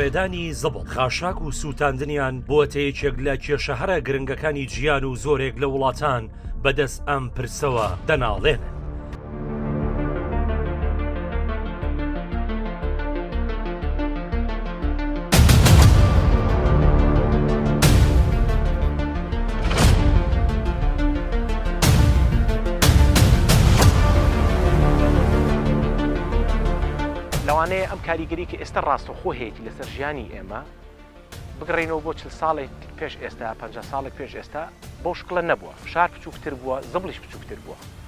بەڕێدانی زەبڵ خاشاک و سووتاندنیان بۆتەیەکێک لە کێشەهەرە گرنگەکانی جیان و زۆرێک لە وڵاتان بەدەست ئەم پرسەوە دەناڵێن. لەوانەیە ئەم کاریگەری کە ئێستا ڕاستەوخۆ هەیەی لەسەر ژیانی ئێمە بگەڕێنەوە بۆ 40 ساڵێک پێش ئێستا 50 ساڵێک پێش ئێستا بەو شکڵە نەبووە. شار بچووکتر بووە، زەبڵیش بچووکتر بووە.